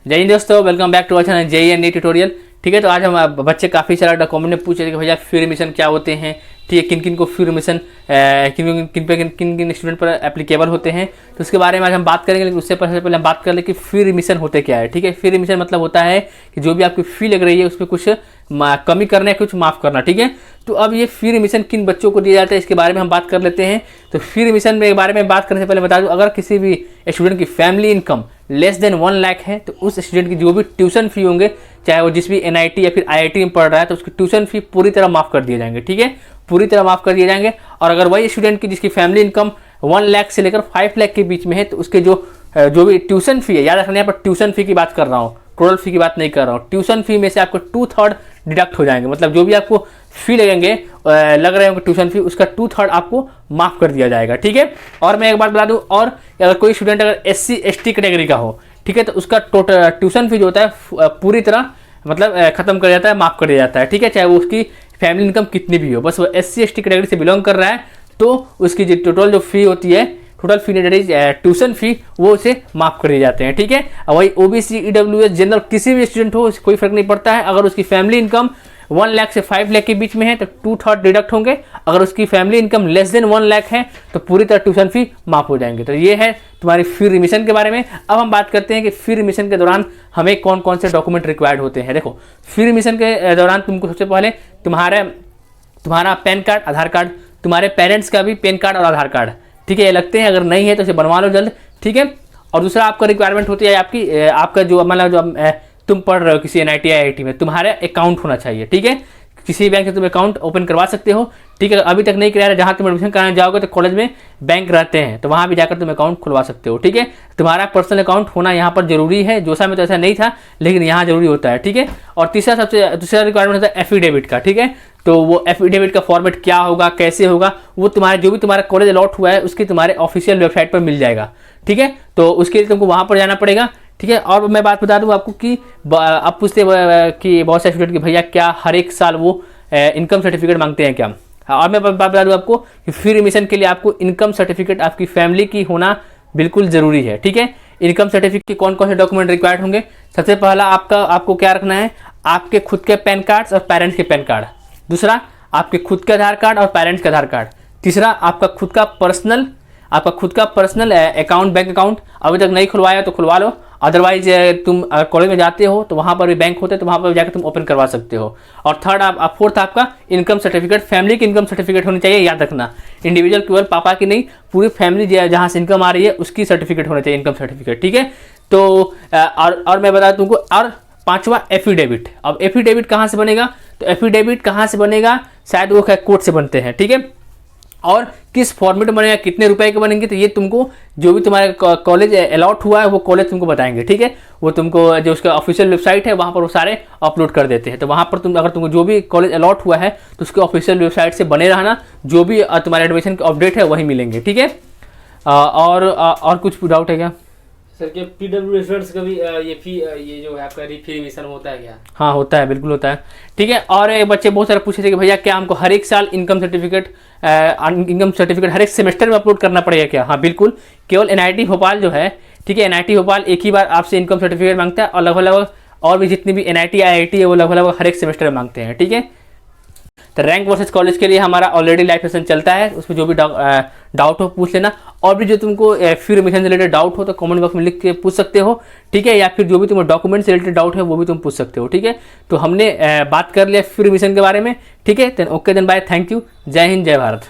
जय हिंद दोस्तों, welcome back to our channel JEE and NEET tutorial. ठीक है, तो आज हम बच्चे काफ़ी सारा कमेंट में पूछ रहे थे कि भैया फ्री एडमिशन क्या होते हैं। ठीक है, किन किन को फ्री एडमिशन किन किन स्टूडेंट पर एप्लीकेबल होते हैं, तो उसके बारे में आज हम बात करेंगे। लेकिन उससे पहले हम बात कर लें कि फ्री एडमिशन होते क्या है। ठीक है, फ्री एडमिशन मतलब होता है कि जो भी आपकी फ़ी लग रही है उसमें कुछ कमी करना है, कुछ माफ़ करना। ठीक है, तो अब ये फ्री एडमिशन किन बच्चों को दिया जाता है इसके बारे में हम बात कर लेते हैं। तो फ्री एडमिशन के बारे में बात करने से पहले बता दूं, अगर किसी भी स्टूडेंट की family income less than 1 lakh है तो उस स्टूडेंट की जो भी ट्यूशन फी होंगे, चाहे वो जिस भी एनआईटी या फिर आईआईटी में पढ़ रहा है, तो उसकी ट्यूशन फी पूरी तरह माफ़ कर दिए जाएंगे। ठीक है, पूरी तरह माफ़ कर दिए जाएंगे। और अगर वही स्टूडेंट की जिसकी फैमिली इनकम 1 लाख से लेकर 5 लाख के बीच में है, तो उसके जो भी ट्यूशन फी है, याद रखना यहाँ पर ट्यूशन फी की बात कर रहा हूँ, टोटल फी की बात नहीं कर रहा हूँ। ट्यूशन फी में से आपको 2/3 डिडक्ट हो जाएंगे। मतलब जो भी आपको फी लगेंगे लग रहे होंगे ट्यूशन फी, उसका 2/3 आपको माफ़ कर दिया जाएगा। ठीक है, और मैं एक बात बता दूं, और अगर कोई स्टूडेंट अगर SC ST कैटेगरी का हो, ठीक है, तो उसका टोटल ट्यूशन फी जो होता है पूरी तरह मतलब खत्म कर जाता है, माफ़ कर दिया जाता है। ठीक है, चाहे वो उसकी फैमिली इनकम कितनी भी हो, बस वो SC ST कैटेगरी से बिलोंग कर रहा है तो उसकी जो टोटल जो फी होती है, टोटल फी ट्यूशन फी, वो उसे माफ़ कर दिए जाते हैं। ठीक है, वही OBC EWS जनरल किसी भी स्टूडेंट हो, कोई फर्क नहीं पड़ता है। अगर उसकी फैमिली इनकम 1 लाख से 5 लाख के बीच में है तो 2/3 डिडक्ट होंगे। अगर उसकी family income less than 1 lakh है तो पूरी तरह ट्यूशन फी माफ़ हो जाएंगे। तो ये है तुम्हारी फ्री एडमिशन के बारे में। अब हम बात करते हैं कि फ्री एडमिशन के दौरान हमें कौन कौन से डॉक्यूमेंट रिक्वायर्ड होते हैं। देखो, फ्री एडमिशन के दौरान तुमको सबसे पहले तुम्हारा पैन कार्ड, आधार कार्ड, तुम्हारे पेरेंट्स का भी पैन कार्ड और आधार कार्ड, ठीक है, ये लगते हैं। अगर नहीं है तो इसे बनवा लो जल्द। ठीक है, और दूसरा आपका रिक्वायरमेंट होती है आपका जो मतलब जो तुम पढ़ रहे हो किसी NIT IIT में, तुम्हारा अकाउंट होना चाहिए। ठीक है, किसी बैंक से तुम अकाउंट ओपन करवा सकते हो। ठीक है, अभी तक नहीं कराया, जहाँ तुम एडमिशन कराने जाओगे तो कॉलेज में बैंक रहते हैं, तो वहाँ भी जाकर तुम अकाउंट खुलवा सकते हो। ठीक है, तुम्हारा पर्सनल अकाउंट होना यहाँ पर जरूरी है। जोसा में तो ऐसा नहीं था, लेकिन यहाँ जरूरी होता है। ठीक है, और दूसरा रिक्वायरमेंट होता है एफिडेविट का। ठीक है, तो वो एफिडेविट का फॉर्मेट क्या होगा, कैसे होगा, वो जो भी तुम्हारा कॉलेज अलॉट हुआ है उसकी तुम्हारे ऑफिशियल वेबसाइट पर मिल जाएगा। ठीक है, तो उसके लिए तुमको वहाँ पर जाना पड़ेगा। ठीक है, और मैं बात बता दूं आपको कि आप पूछते कि बहुत से स्टूडेंट कि भैया क्या हर एक साल वो इनकम सर्टिफिकेट मांगते हैं क्या। और मैं बात बता दूं आपको कि फ्री एडमिशन के लिए आपको इनकम सर्टिफिकेट आपकी फैमिली की होना बिल्कुल ज़रूरी है। ठीक है, इनकम सर्टिफिकेट के कौन कौन से डॉक्यूमेंट रिक्वायर्ड होंगे। सबसे पहला आपको क्या रखना है, आपके खुद के पैन कार्ड्स और पेरेंट्स के पैन कार्ड। दूसरा, आपके खुद के आधार कार्ड और पेरेंट्स के आधार कार्ड। तीसरा, आपका खुद का पर्सनल अकाउंट, बैंक अकाउंट अभी तक नहीं खुलवाया तो खुलवा लो। अदरवाइज तुम अगर कॉलेज में जाते हो तो वहाँ पर भी बैंक होते हैं, तो वहाँ पर जाकर तुम ओपन करवा सकते हो। और फोर्थ आपका इनकम सर्टिफिकेट, फैमिली की इनकम सर्टिफिकेट होनी चाहिए। याद रखना, इंडिविजुअल केवल पापा की नहीं, पूरी फैमिली जहाँ से इनकम आ रही है उसकी सर्टिफिकेट होनी चाहिए, इनकम सर्टिफिकेट। ठीक है, तो और मैं बता तुमको, और पांचवा एफिडेविट। अब एफिडेविट कहाँ से बनेगा, तो एफिडेविट कहाँ से बनेगा, शायद वो कोर्ट से बनते हैं। ठीक है, और किस फॉर्मेट में बनेगा, कितने रुपए के बनेंगे, तो ये तुमको जो भी तुम्हारे कॉलेज अलॉट हुआ है वो कॉलेज तुमको बताएंगे। ठीक है, वो तुमको जो उसका ऑफिशियल वेबसाइट है वहाँ पर वो सारे अपलोड कर देते हैं। तो वहाँ पर अगर तुमको जो भी कॉलेज अलॉट हुआ है तो उसके ऑफिशियल वेबसाइट से बने रहना, जो भी तुम्हारे एडमिशन के अपडेट है वही मिलेंगे। ठीक है, और कुछ डाउट है क्या सर? क्या PW स्टूडेंट्स का भी ये जो है आपका फ्री एडमिशन होता है क्या? हाँ, होता है, बिल्कुल होता है। ठीक है, और बच्चे बहुत सारे पूछे थे कि भैया क्या हमको हर एक साल इनकम सर्टिफिकेट हर एक सेमेस्टर में अपलोड करना पड़ेगा क्या। हाँ बिल्कुल, केवल NIT भोपाल जो है, ठीक है, NIT भोपाल एक ही बार आपसे इनकम सर्टिफिकेट मांगता है, और लगभग और भी जितनी भी NIT IIT है वो लगभग हर एक सेमेस्टर में मांगते हैं। ठीक है, तो रैंक वर्सेस कॉलेज के लिए हमारा ऑलरेडी लाइव सेशन चलता है, उसमें जो भी डाउट हो पूछ लेना। और भी जो तुमको फ्री एडमिशन से रिलेटेड डाउट हो तो कमेंट बॉक्स में लिख के पूछ सकते हो। ठीक है, या फिर जो भी तुम्हें डॉक्यूमेंट से रिलेटेड डाउट है वो भी तुम पूछ सकते हो। ठीक है, तो हमने बात कर लिया फ्री एडमिशन के बारे में। ठीक है, okay then bye, thank you, जय हिंद, जय भारत।